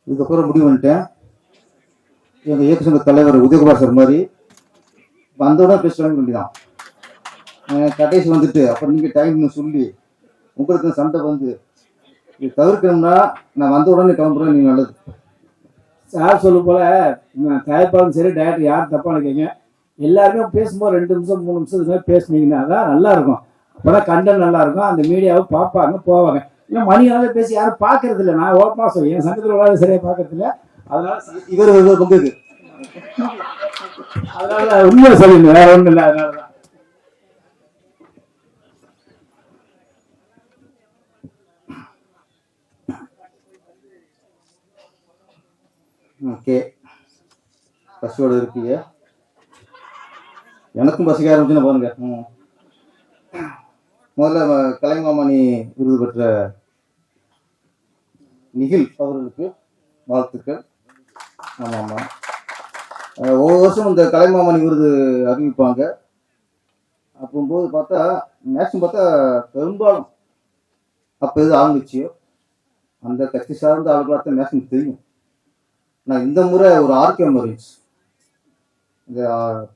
இதுக்கப்புறம் முடிவு பண்ணிட்டேன். எங்கள் இயக்க சங்க தலைவர் உதயகுமார் சார் மாதிரி வந்தோட பேசுவாங்க வேண்டிதான். கடைசி வந்துட்டு அப்புறம் நீங்கள் டைம்னு சொல்லி உங்களுக்கு சண்டை வந்து இது தவிர்க்கணும்னா நான் வந்த உடனே கிளம்புறேன். நீங்கள் நல்லது சார் சொல்லும் போல தயாரிப்பாளரும் சரி டேரக்டர் யார் தப்பா நினைக்கிறீங்க, எல்லாருமே பேசும்போது 2 நிமிஷம் 3 நிமிஷம் இது மாதிரி பேசுனீங்கன்னா தான் நல்லா இருக்கும். அப்போதான் கண்டென்ட் நல்லா இருக்கும், அந்த மீடியாவை பார்ப்பாங்க போவாங்க. இல்லை மணியாவே பேசி யாரும் பார்க்கறது இல்லை. நான் ஓப்பனா சொல்லுவேன், என் சங்கத்தில் விளையாட சரியாக பார்க்கறது இல்லை. அதனால இவர் பங்குது. அதனால உண்மையை சொல்லுங்க, வேற ஒன்றும் இல்லை. அதனால தான் ஓகே. பசியோடு இருக்கீங்க, எனக்கும் பசிக்க ஆரம்பிச்சுன்னு பாருங்க. முதல்ல கலைமாமணி விருது பெற்ற நிகில் அவர்களுக்கு வாழ்த்துக்கள். ஆமாம் ஆமாம், ஒவ்வொரு வருஷம் இந்த கலைமாமணி விருது அறிவிப்பாங்க. அப்போது பார்த்தா மேக்ஸிமம் பார்த்தா பெரும்பாலும் அப்போ எது ஆரம்பிச்சியோ அந்த கட்சி சார்ந்த ஆளுகளாக மேக்ஸிமம் தெரியும். நான் இந்த முறை ஒரு ஆர்கியம் இருந்துச்சு, இந்த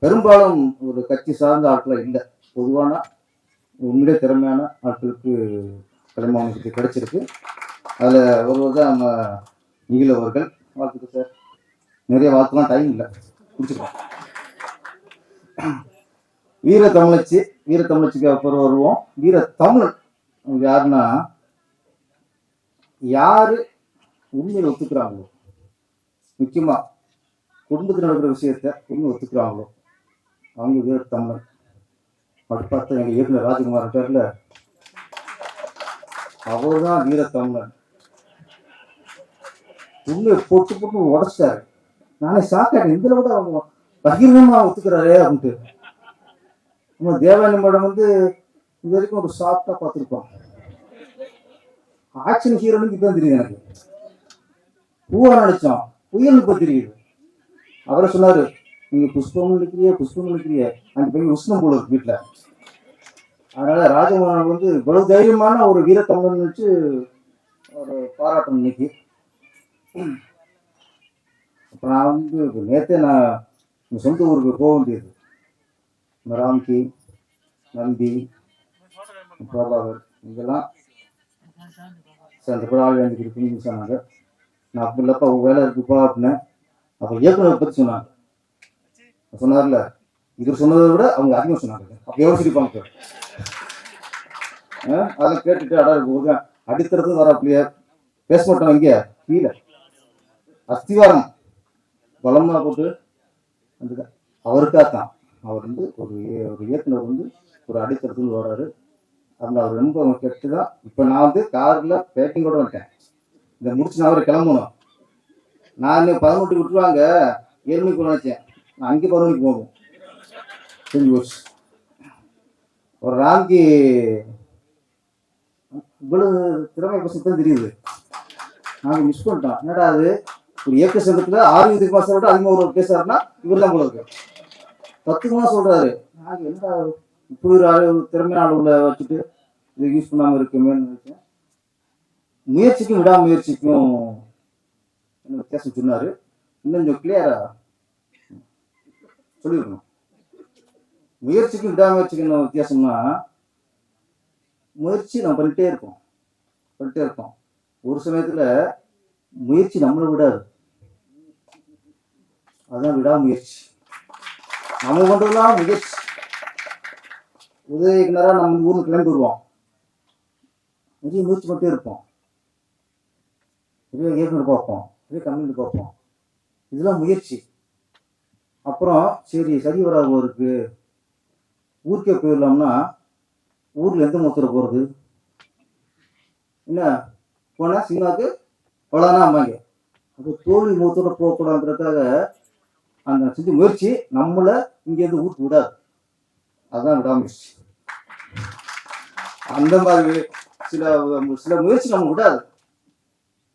பெரும்பாலும் ஒரு கட்சி சார்ந்த ஆட்கள் இல்லை, பொதுவான உண்மையிலே திறமையான ஆட்களுக்கு கலைமாமணிக்கு கிடைச்சிருக்கு. அதில் ஒருவர் தான் நம்ம நிகில் அவர்கள். வாழ்த்துக்கு சார், நிறைய வாழ்த்துலாம் டைம் இல்லை, பிடிச்சிருக்கோம். வீர தமிழச்சிக்கு அப்புறம் வருவோம். வீர தமிழ் யாருன்னா யாரு உண்மையில் ஒத்துக்கிறாங்களோ, முக்கியமாக குடும்பத்தில் நடக்கிற விஷயத்த உண்மை ஒத்துக்கிறாங்களோ அவங்க வீர தமிழ். அப்படி பார்த்தா எங்கள் இயக்குனர் ராஜகுமார் இருக்கார்ல, அவர் தான் வீர தமிழன். உண்மையை போட்டு போட்டு உடச்சிட்டாரு. நானே சாக்காட்டேன், இதில் விட அவங்க பகிர்வமாக ஒத்துக்கிறாரே அப்படின்ட்டு. நம்ம தேவானி மேடம் வந்து இது வரைக்கும் ஒரு சாஃப்டாக பார்த்துருப்போம். ஆக்ஷன் ஹீரோனுக்கு இப்போ தெரியுது எனக்கு. பூவா நினைச்சோம், புயல் இப்போ தெரியுது. அவரை சொன்னாரு, நீங்க புஷ்பம் நினைக்கிறிய அந்த பையன் உஷ்ணம் போல இருக்கு வீட்டில். அதனால ராஜமோகன் வந்து இவ்வளவு தைரியமான ஒரு வீரத்தமிழன் வச்சு ஒரு பாராட்டம் இன்னைக்கு. அப்போ நான் வந்து நேற்றே நான் சொந்த ஊருக்கு போக வேண்டியது. ராம்கி, நம்பி, பிரபாகர் இங்கெல்லாம் சார் அந்த ஆள் எழுந்துக்கிட்டு சொன்னாங்க. நான் அப்படி இல்லப்பா வேலை இருக்குப்பா அப்படின்னேன். அப்போ இயக்குநரை பற்றி சொன்னாங்க. சொன்னார்ல, இவர் சொன்னதை விட அவங்க அதிகம் சொன்னாங்க. அப்போ எவ்வளோ சிரிப்பாங்க. அதெல்லாம் கேட்டுட்டு அடா அடித்தரது வர அப்படியே பேச மாட்டோம். இங்கே கீழே அஸ்திவாரம் பலமாக போட்டு அந்த அவருக்காகத்தான். அவர் வந்து ஒரு இயக்குனர் வந்து ஒரு அடித்தரத்துன்னு வர்றாரு. அதில் அவர் ரொம்ப கெட்டு தான். இப்போ நான் வந்து காரில் பேக்கிங் கூட வந்துட்டேன். இதை முடிச்சு நான் அவரை கிளம்பணும். நான் 11 விட்டுருவாங்க, 7 மணிக்கு போக நினைச்சேன். நான் அங்கே 11 மணிக்கு போகும் செஞ்சு போச்சு. ஒரு ராம்கி இவ்வளவு திறமை பசங்க தெரியுது. நாங்கள் மிஸ் பண்ணிட்டோம். என்னடா அது, ஒரு இயக்க சங்கத்தில் 6 மாதம் விட அதிகமாக ஒரு பேசுறாருன்னா இவர் தான் போல இருக்கு. 10 மாதம் சொல்றாரு. நாங்கள் என்னடா இப்படி ஒரு திறமையான ஆளுகளை வச்சுட்டு இதை யூஸ் பண்ணாமல் இருக்குமேன்னு நினைச்சேன். முயற்சிக்கும் விடாமுயற்சிக்கும் வித்தியாசம் சொன்னாரு. இன்னும் கொஞ்சம் கிளியரா சொல்லிருக்கணும். முயற்சிக்கும் விடாமுயற்சிக்கும் வித்தியாசம்னா, முயற்சி நம்ம பண்ணிட்டே இருக்கோம். ஒரு சமயத்துல முயற்சி நம்மளை விடாது, அதுதான் விடாமுயற்சி. நம்ம பண்றதுலாம் முயற்சி. உதவிக்குனரா நம்ம ஊர்ல கிளம்பி வருவோம், நிறைய முயற்சி பண்ணிட்டே இருப்போம், நிறைய இயக்குனர் பார்ப்போம், நிறைய கம்பெனி பார்ப்போம். இதெல்லாம் முயற்சி. அப்புறம் சரி வராது இருக்கு, ஊருக்கே போயிடலாம்னா ஊர்ல எந்த மூத்தரை போறது, என்ன போனா சினிமாவுக்கு அவ்வளோதானா அம்மாங்க. அது தோல்வி மூத்தோட போகக்கூடாதுன்றதுக்காக அந்த செஞ்ச முயற்சி நம்மளை இங்கேருந்து ஊருக்கு விடாது. அதுதான் விடாமுயற்சி. அந்த மாதிரி சில முயற்சி நம்ம விடாது.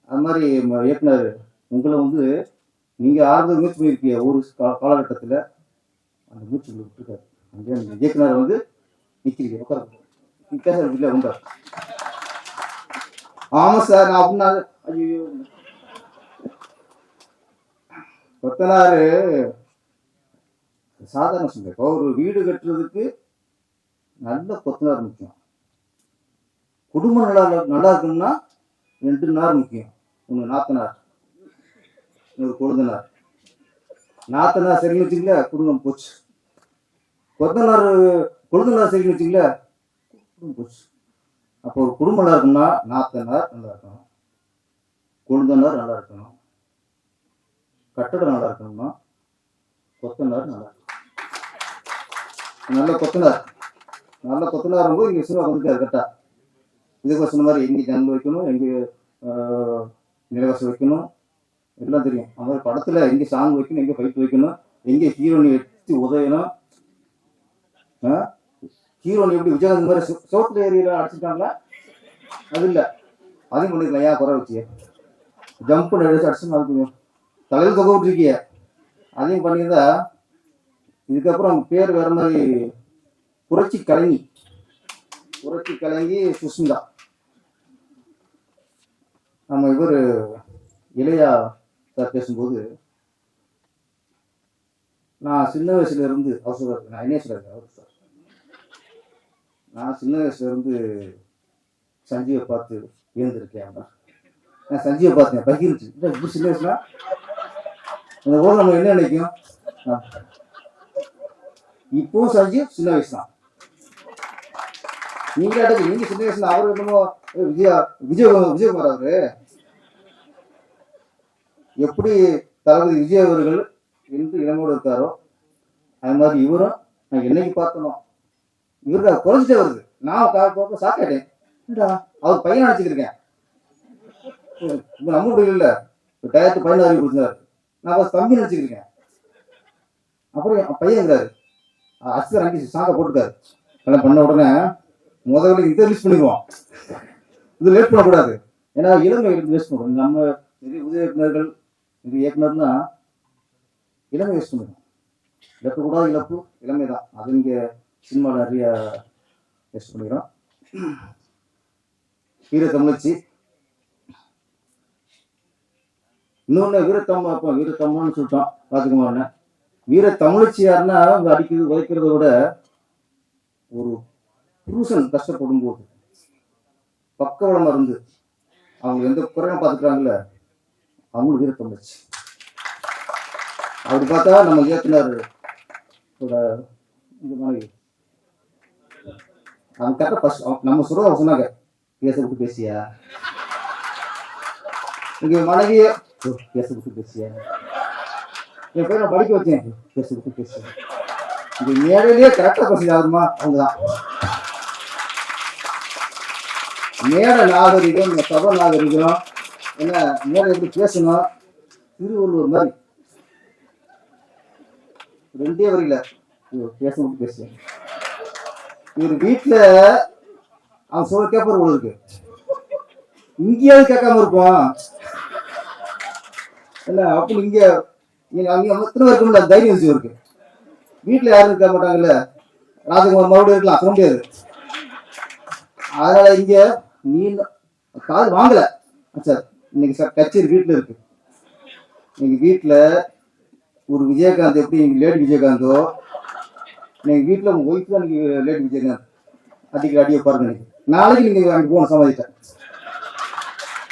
அது மாதிரி இயக்குனர் உங்களை வந்து நீங்கள் ஆறுதல் முயற்சி பண்ணியிருக்கீங்க ஒரு காலகட்டத்தில், அந்த முயற்சி விட்டுருக்காரு. அந்த இயக்குனர் வந்து நிற்கிறீங்க உட்கார வித்தியாசம் இல்லை உண்டா? ஆமாம் சார், நான் அப்படின்னா ஐயோ கொத்தனாரு சாதாரண சொல்ல, இப்போ ஒரு வீடு கட்டுறதுக்கு நல்ல கொத்தனார் முக்கியம். குடும்பம் நல்லா நல்லா இருக்கணும்னா 2 நார் முக்கியம். ஒன்று நாத்தனார், ஒரு கொழுந்தனார். நாத்தனார் சரின்னு வச்சுக்கல, குடும்பம் போச்சு. கொத்தனார் கொழுந்தனார் சரின்னு வச்சுக்கல, குடும்பம் போச்சு. அப்போ ஒரு குடும்பம் நல்லா இருக்கும்னா நாத்தனார் நல்லா இருக்கணும், கொழுந்தனார் நல்லா இருக்கணும், கட்டடம் நல்லா இருக்கணும்னா கொத்தனார் நல்லா இருக்கணும். நல்ல கொத்தனார் நல்ல கொத்தனார் போது இங்கே சினிமா வந்துட்டாரு கரெக்டா. இதுக்கு சொன்ன மாதிரி எங்கே ஜன்னல் வைக்கணும், எங்கே நிலவசம் வைக்கணும் எல்லாம் தெரியும். அந்த மாதிரி படத்தில் எங்கே சாங் வைக்கணும், எங்கே ஃபைட் வைக்கணும், எங்கே ஹீரோனி எடுத்து உதயணும். ஹீரோனி எப்படி விஜயகாந்த் மாதிரி சோத்துல ஏரியில அடிச்சுட்டாங்களா? அது இல்லை, அதையும் பண்ணிக்கலாம். ஏன் குறை வச்சு ஜம்ப் அடிச்சு அடிச்சு அதுக்கு தலையில் தொகை விட்டுருக்கிய, அதையும் பண்ணியிருந்தா இதுக்கப்புறம் பேர் வேற மாதிரி. புரட்சி கலைஞி சுஸ்மிதா. நம்ம இவர் இளையா சார் பேசும்போது, நான் சின்ன வயசுல இருந்து அவர் சொல்றாரு, நான் என்ன சொல்றாரு அவர் சார், நான் சின்ன வயசுல இருந்து சஞ்சீவை பார்த்து இருந்திருக்கேன். நான் சஞ்சீவை பார்த்தேன் பகிர்ந்துச்சு. இப்படி சின்ன வயசுல இந்த ஊர் நம்ம என்ன நினைக்கும், இப்போ சஞ்சீவ் சின்ன வயசு தான். நீங்க சின்ன வயசுல அவரு என்னமோ விஜயகுமார் அவரு எப்படி தளபதி விஜய் அவர்கள் என்று இளமோடு இருக்காரோ அது மாதிரி இவரும் நான் என்னைக்கு பார்த்தனோ இவருக்கு குறைஞ்சிட்டே வருது. நான் சாக்காட்டேன், அவர் பையன் நினைச்சுக்கிருக்கேன். நம்ம முடியல இல்ல, டயத்து பையன் அறிவு கொடுத்தாரு, நான் அவர் தம்பி நினைச்சுக்கிருக்கேன். அப்புறம் பையன்ங்கிறாரு, அஸ்தர் அங்கே சாங்க போட்டுக்காரு. எல்லாம் பண்ண உடனே முதல்ல இதை ரிலீஸ் பண்ணிடுவோம், இது லேட் பண்ணக்கூடாது. ஏன்னா இளமை வேஸ்ட் பண்ணுறோம். நம்ம உதவி இயக்குநர்கள் இயக்குனர்னா இளமை வேஸ்ட் பண்ணிடும். இழக்கக்கூடாது, இழப்பு இளமை தான். அது இங்கே சினிமாவில் நிறைய வேஸ்ட் பண்ணிக்கிறோம். வீர தமிழச்சி இன்னொன்று வீரத்தம்மான்னு சொல்லிட்டோம் பார்த்துக்குமாருன்னு. வீர தமிழச்சி யாருன்னா அவங்க அடிக்கிறது உதைக்கிறத விட ஒரு புருஷன் கஷ்டப்படும் போது பக்கவளமா இருந்து அவங்க எந்த குறையும் பார்த்துக்கிறாங்கல்ல, அவங்களுக்கு வீர தமிழச்சி. அப்படி பார்த்தா நம்ம இயக்குனர் இந்த மாதிரி அவங்க கரெக்டாக ஃபர்ஸ்ட் நம்ம சொல்றத சொன்னாங்க, பேச விட்டு பேசியா, இங்க மனைவிய பேச விட்டு பேசியா, என் பேர் நான் படிக்க வச்சேன் பேச விட்டு பேசியா. இங்க மேடையிலேயே கரெக்டா பேசி ஆகுமா அவங்கதான். மேட நாகரிகம், சபை நாகரிகம் என்ன, மேடை எப்படி பேசணும், திருவள்ளுவர் மாதிரி 2 வரையில பேச விட்டு பேசிய. இவர் வீட்டுல அவன் சொல்ல கேப்பாரு போல இருக்கு, இங்கேயாவது கேட்காம இருப்பான் இல்ல. அப்படி இங்க அங்க எத்தனை இருக்கும்ல தைரியம் வச்சு இருக்கு. வீட்டுல யாரும் இருக்க மாட்டாங்கல்ல, ராஜகுமார் மறுபடியும் இருக்கலாம், சொல்ல முடியாது. அதனால இங்க நீ காது வாங்கல சார். இன்னைக்கு கச்சேரி வீட்டுல இருக்கு. எங்க வீட்டுல ஒரு விஜயகாந்த் எப்படி லேடி விஜயகாந்தோ, எங்க வீட்டுல உங்க ஒய்ஃப் தான் நீங்க லேடி விஜயகாந்த் அடிக்கிற அடியை பாருங்க. நாளைக்கு நீங்க அங்க போன சமாளிட்டேன்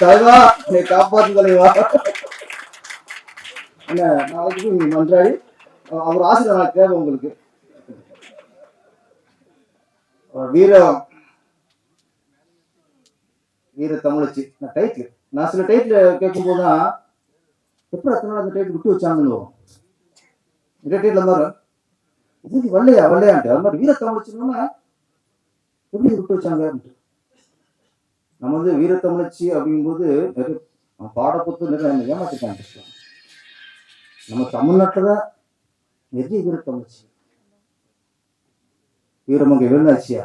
தலைவா, நீ காப்பாத்து தலைவா என்ன. நாளைக்கு நீங்க மன்றாடி அவர் ஆசிரியர் நான் தேவை உங்களுக்கு. வீர தமிழச்சி நான் டைட்டில், நான் சில டைட்டில் கேட்கும் போதுதான் எப்படி அத்தனை நாள் அந்த டைட்டில் விட்டு வச்சாங்கன்னு வரும். இந்த டைட்டில் மாதிரி இதுக்கு வல்லையான்ட்டு அது மாதிரி வீர தமிழச்சின்னா எப்படி விட்டு வச்சாங்க. நம்ம வந்து வீர தமிழச்சி அப்படிங்கும்போது நிறைய பாடப்புத்து நிறைய ஏமாத்திட்டாங்க. நம்ம தமிழ்நாட்டில் தான் நிறைய வீர தமிழச்சி, வீரமங்கை வேலுநாச்சியா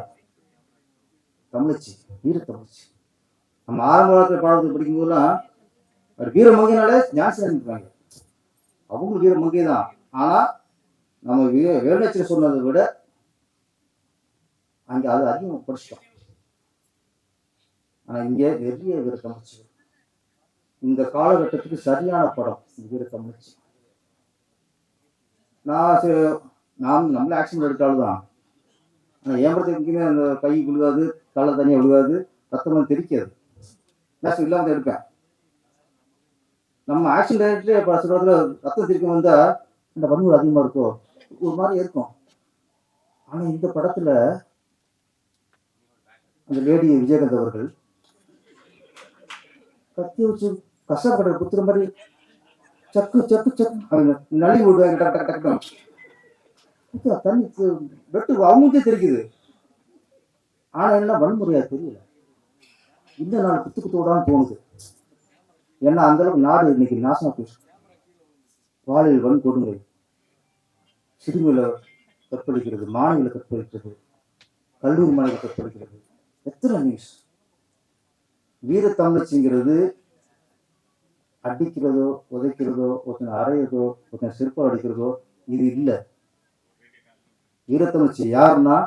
தமிழச்சி, வீர தமிழச்சி. நம்ம ஆரம்ப காலத்தில் பாடத்தை படிக்கும்போதுலாம் வீரமங்கைனாலே ஞாபகம் நினைக்கிறாங்க, அவங்களும் வீரமங்கை தான். ஆனா நம்ம வேலுநாச்சியை சொன்னதை விட அங்கே அது அதிகம் படிச்சிட்டோம். ஆனா இங்க நிறைய வீர தமிழச்சி. இந்த காலகட்டத்துக்கு சரியான படம் வீர தமிழச்சி. நான் நம்மள ஆக்ஷன் எடுத்தாலும் தான். ஆனால் என் படத்துக்கு எங்கேயுமே அந்த கை விழுகாது, தலை தனியாக விழுகாது, ரத்தம் தெரிக்காது. மேக்ஸிமம் இல்லாமல் எடுப்பேன். நம்ம ஆக்ஷன் டைரக்டரே இப்போ சொல்கிறதுல ரத்தம் தெரிக்க வந்தால் இந்த வன்முறை அதிகமாக இருக்கும், ஒரு மாதிரி இருக்கும். ஆனால் இந்த படத்தில் அந்த லேடி விஜயகாந்த் அவர்கள் கத்தி வச்சு கஷ்டப்பட குத்துற மாதிரி சக்கு சக்கு சக்கு அவங்க நலி விடுவாங்க. டக்கு டக்கு டக்கு தண்ணி வெட்டு அவங்களுக்கே தெரிக்குது. ஆனால் என்ன வன்முறையா தெரியல. இந்த நாள் குத்து குத்தோடான்னு தோணுது. ஏன்னா அந்த அளவுக்கு நாடு இன்னைக்கு நாசமா போச்சு. பாலியல் வன்கொடுமை, சிறுமியில கற்பழிக்கிறது, மாணவிகளை கற்பழிக்கிறது, கல்லூரி மாணவிகளை கற்பழிக்கிறது, எத்தனை நியூஸ். வீரத்தமிழ்ச்சிங்கிறது அடிக்கிறதோ உதைக்கிறதோ ஒருத்தனை அறையதோ ஒருத்தனை சிற்பம் அடிக்கிறதோ இது இல்லை. வீரத்தமிழ்ச்சி யாருன்னா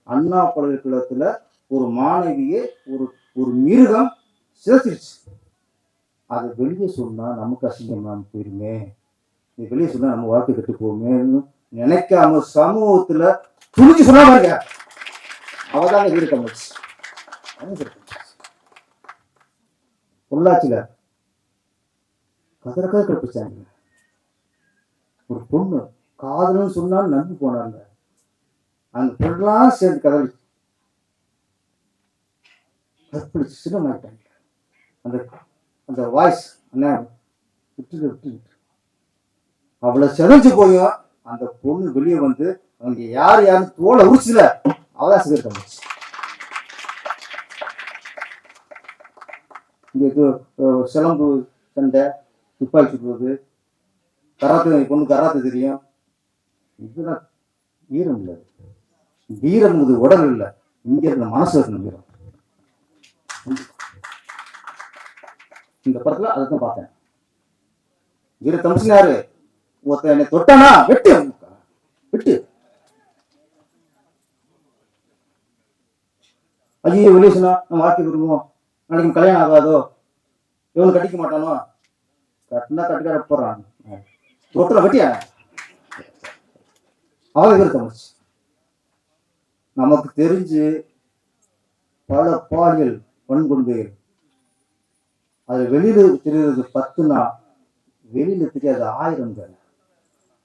அண்ணா பல்கலைக்கழகத்துல ஒரு மாணவியை ஒரு ஒரு மிருகம் சிதைச்சிருச்சு. அதை வெளியே சொன்னா நமக்கு அசிங்கமா போயிருமே, இது வெளியே சொன்னா நம்ம வாழ்க்கை கெட்டு போகுமேன்னு நினைக்காம சமூகத்துல துணிச்சு சொன்னா பாருங்க, அவதான வீரத்தமிழ்ச்சி. பொள்ளாச்சியில கதற கற்பிச்சாங்க. ஒரு பொண்ணு காதல்னு சொன்னாலும் நம்பி போனாங்க. அந்த பொருளாம் சேர்ந்து கதறி கற்பிடிச்சு சின்னமாயிட்டாங்க. அந்த அந்த வாய்ஸ் அண்ணா விட்டு விட்டு அவளை செதஞ்சு போயும் அந்த பொண்ணு வெளியே வந்து அவங்க யாருன்னு தோலை உரிச்சுல அவதான் சிகரெட். இங்க சிலம்பு சண்டை, துப்பாக்கி சுடுவது, கராத்து, பொண்ணு கராத்து தெரியும். இதெல்லாம் வீரம் இல்லை. வீரம் இது உடல் இல்லை, இங்க இருந்த மனசு இருக்கணும் வீரம். இந்த படத்துல அதைத்தான் பார்த்தேன். வீர தம்சன் யாரு? ஒருத்தன் என்னை தொட்டானா வெட்டு வெட்டு. ஐயோ வெளியே சொன்னா நம்ம வாழ்க்கை விரும்புவோம், நாளைக்கு கல்யாணம் ஆகாதோ, இவனு கட்டிக்க மாட்டானோ, கட்டினா கட்டிக்கார போறான், தொட்டில வெட்டியா அவன் வீர தமிழ்ச்சி. நமக்கு தெரிஞ்சு பல பாலியல் வன்கொடுமைகள் அது வெளியில தெரியுது 10னா வெளியில தெரியாது 1000.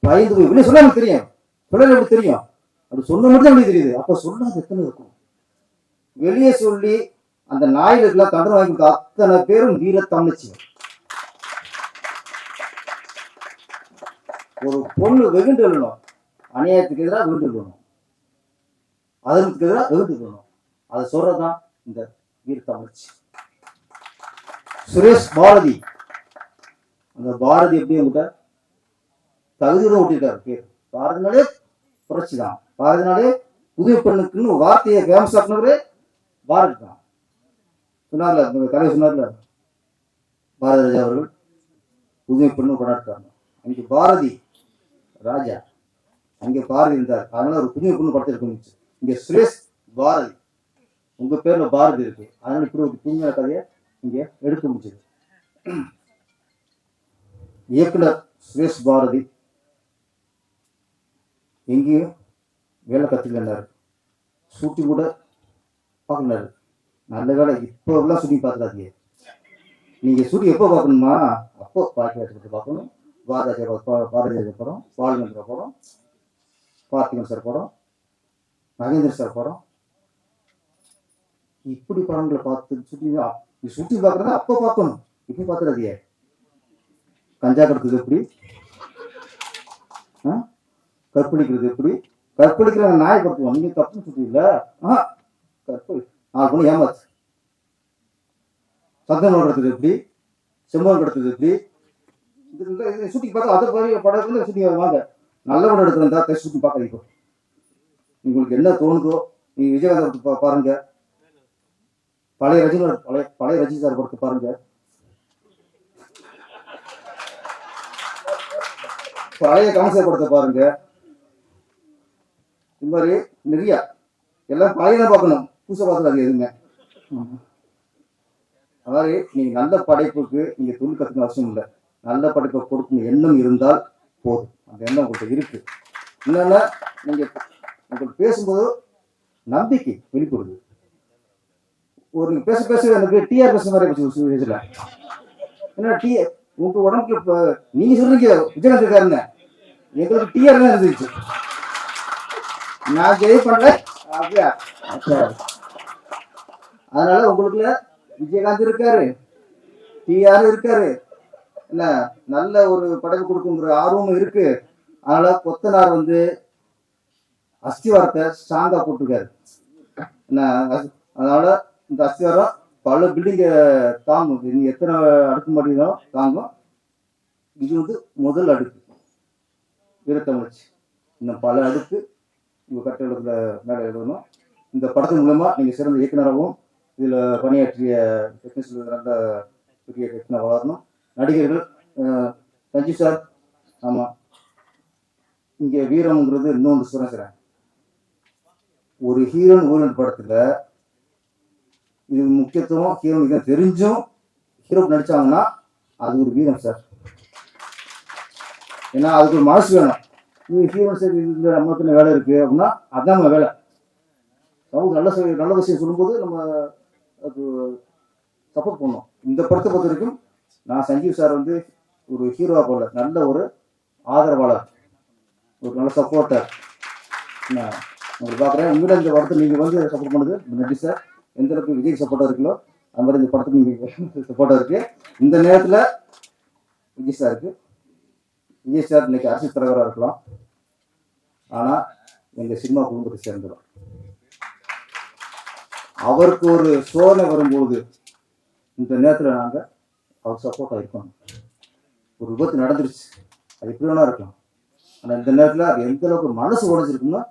பயந்து போய் வெளியே சொன்னா எனக்கு தெரியும், சொல்ல எப்படி தெரியும், அப்படி சொன்ன மட்டும் எப்படி தெரியுது. அப்ப சொல்லாது எத்தனை இருக்கும். வெளியே சொல்லி அந்த நாய்களுக்கெல்லாம் தண்டனை வாங்கி கொடுத்த அத்தனை பேரும் வீர தமிழ்ச்சி. ஒரு பொண்ணு வெகுண்டு எழுணும், அநியாயத்துக்கு எதிராக வெகுண்டு எழுணும், அதற்கு எதிராக வெகுண்டு எழுணும். அதை சொல்றதுதான் இந்த வீர தமிழ்ச்சி. சுரேஷ் பாரதி, அந்த பாரதி எப்படி உங்கள்கிட்ட தகுதியோட ஓட்டிருக்காரு பேர். பாரதினாலே புரட்சி தான், பாரதினாலே புதிய பெண்ணுக்குன்னு வார்த்தையை ஃபேமஸ் ஆக்குனவரே பாரதி தான். சொன்னார்ல தலைவர், சொன்னார்ல பாரதி ராஜா அவர்கள் புதிய பெண்ணு கொண்டாடுறாங்க. அங்கே பாரதி ராஜா, அங்கே பாரதி இருந்தார், அதனால ஒரு புதிய பொண்ணு படத்திற்கு. இங்க சுரேஷ் பாரதி, உங்க பேர்ல பாரதி இருக்கு, அதனால இப்படி ஒரு புதுமையான கதையை இங்க எடுக்க முடிஞ்சது. இயக்குனர் சுரேஷ் பாரதி எங்கேயும் வேலை கத்துக்கினாரு, ஷூட்டிங் கூட பார்க்கறாரு. நல்ல வேலை இப்போ எல்லாம் ஷூட்டிங் பார்த்துக்காதீங்க. நீங்க ஷூட்டிங் எப்போ பார்க்கணுமா, அப்போ பாக்கிய பார்க்கணும். பாரதி படம், பாலுமந்திர படம், பார்த்திகன் சார் படம், மகேந்திர சார் படம், இப்படி படங்களை பார்த்து ஷூட்டிங் பார்க்கறத அப்போ பார்க்கணும், இப்போ பார்த்துடாதீங்க. கஞ்சா கடத்துறது எப்படி, கற்பழிக்கிறது எப்படி, கற்பழிக்கிற நாயை படுத்துவோம். நீங்க தப்புன்னு சொல்றீங்களா? கற்பழி 4 பொண்ணு ஏமாச்சு. சத்தம் ஓடுறது எப்படி, செம்மம் கடத்துறது எப்படி, ஷூட்டிங் பார்த்தா அதை படம் ஷூட்டிங் வாங்க. நல்ல படம் எடுக்கிறதா ஷூட்டிங் பார்க்க. உங்களுக்கு என்ன தோணுதோ நீங்க விஜயகாந்த் பாருங்க, பழைய ரஜினி சார் படத்தை பாருங்க, பழைய கமல்சார் படத்தை பாருங்க. இது மாதிரி நிறைய எல்லாம் பழையதான் பார்க்கணும், புதுசா பார்க்கறது எதுவுமே. அதாவது நீங்க நல்ல படைப்புக்கு நீங்க தொழில் கத்துக்கணும் அவசியம் இல்லை. நல்ல படைப்பை கொடுக்கணும் எண்ணம் இருந்தால் போதும். அந்த எண்ணம் உங்கள்கிட்ட இருக்கு. என்னன்னா நீங்கள் உங்களுக்கு பேசும்போது நம்பிக்கை வெளிப்படுது. ஒரு நீங்க பேச பேச எனக்கு டிஆர் பேசுற மாதிரி போச்சு பேசல. ஏன்னா உங்க உடம்புல இப்போ நீங்க சொல்றீங்க விஜயகாந்த் இருக்காருன்னு, எங்களுக்கு டிஆர் தான் இருந்துச்சு. நான் ஜெய் பண்ணல அப்படியா? அதனால உங்களுக்குள்ள விஜயகாந்த் இருக்காரு, டிஆர் இருக்காரு, என்ன நல்ல ஒரு படைப்பு கொடுக்குங்கிற ஆர்வமும் இருக்கு. அதனால கொத்தனார் வந்து அஸ்திவாரத்தை ஸ்ட்ராங்கா போட்டிருக்காரு. என்ன அதனால இந்த அஸ்திவாரம் பல பில்டிங்க தாங்கும். நீங்க எத்தனை அடுக்குமாடி தாங்கும். இது வந்து முதல் அடுக்கு வீரத்தமிழ்ச்சி. இன்னும் பல அடுக்கு உங்க கட்டடத்துல மேலே எழுதணும். இந்த படத்தின் மூலமா நீங்க சிறந்த இயக்குனராகவும் இதுல பணியாற்றிய டெக்னீஷியன் நல்ல பெரிய இயக்குனர் வளரணும். நடிகர்கள் சஞ்சீவ் சார், ஆமா இங்க வீரம்ங்கிறது இன்னொன்று சொல்றேன். ஒரு ஹீரோன் ஊரன் படத்துல இது முக்கியத்துவம் ஹீரோனுக்கு தெரிஞ்சும் ஹீரோ நடிச்சாங்கன்னா அது ஒரு வீரம் சார். ஏன்னா அதுக்கு ஒரு மனசு வேணும். நீ ஹீரோன் சரி இந்த நம்மளுக்கு வேலை இருக்கு அப்படின்னா அதான் நம்ம வேலை. நமக்கு நல்ல விஷயம் சொல்லும்போது நம்ம அது சப்போர்ட் பண்ணணும். இந்த படத்தை பொறுத்த வரைக்கும் நான் சஞ்சீவ் சார் வந்து ஒரு ஹீரோவா போல நல்ல ஒரு ஆதரவாளர், ஒரு நல்ல சப்போர்ட்டர் நான் உங்களுக்கு பார்க்குறேன். உண்மையில இந்த படத்தை நீங்கள் வந்து சப்போர்ட் பண்ணுது நன்றி சார். எந்த அளவுக்கு விஜய் சப்போர்ட்டாக இருக்கீங்களோ அது மாதிரி இந்த படத்துக்கு நீங்கள் சப்போர்ட்டாக இருக்கு. இந்த நேரத்தில் விஜய் சாருக்கு, விஜய் சார் இன்னைக்கு அரசியல் தலைவராக இருக்கலாம், ஆனால் எங்கள் சினிமா குடும்பத்தை சேர்ந்துடும். அவருக்கு ஒரு சோதனை வரும்போது இந்த நேரத்தில் நாங்கள் அவர் சப்போர்ட்டாக இருக்கணும். ஒரு விபத்து நடந்துருச்சு, அது எப்படி வேணா இருக்கலாம், ஆனால் இந்த நேரத்தில் அது எந்த அளவுக்கு மனசு உடைஞ்சிருக்குன்னா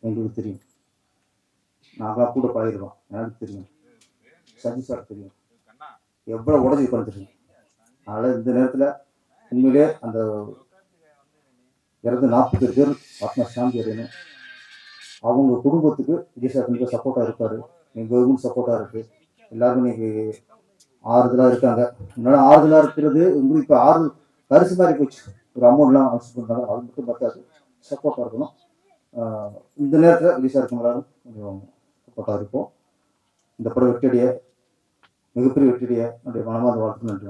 எங்களுக்கு தெரியும். நாங்களாம் கூட பழகிடுவோம், எனக்கு தெரியும், சஜி சார் தெரியும் எவ்வளோ உடஞ்சி உட்காந்துருக்கீங்க. அதனால் இந்த நேரத்தில் உண்மையிலே அந்த இறந்து 40 பேர் ஆத்மா சாந்தி அடையணும். அவங்க குடும்பத்துக்கு விஜய் சார் கொஞ்சம் சப்போர்ட்டாக இருப்பார், எங்கள் சப்போர்ட்டாக இருக்குது. எல்லாருமே இன்னைக்கு ஆறுதலாக இருக்காங்க. முன்னாடி ஆறுதலாக இருக்கிறது உங்களுக்கு இப்போ பரிசு மாதிரி போச்சு. ஒரு அமௌண்ட்லாம் அனுப்பிச்சு பண்ணுறாங்க, அது மட்டும் பார்த்தாது சப்போர்ட்டாக இருக்கணும். இந்த நேரத்தில் விஜய் சார் எல்லாரும் கொஞ்சம் சப்போர்ட்டாக இருப்போம். இந்த படம் வெற்றியடைய, மிகப்பெரிய வெற்றியடைய என்னுடைய மனமார்ந்த வாழ்த்து. நன்றி.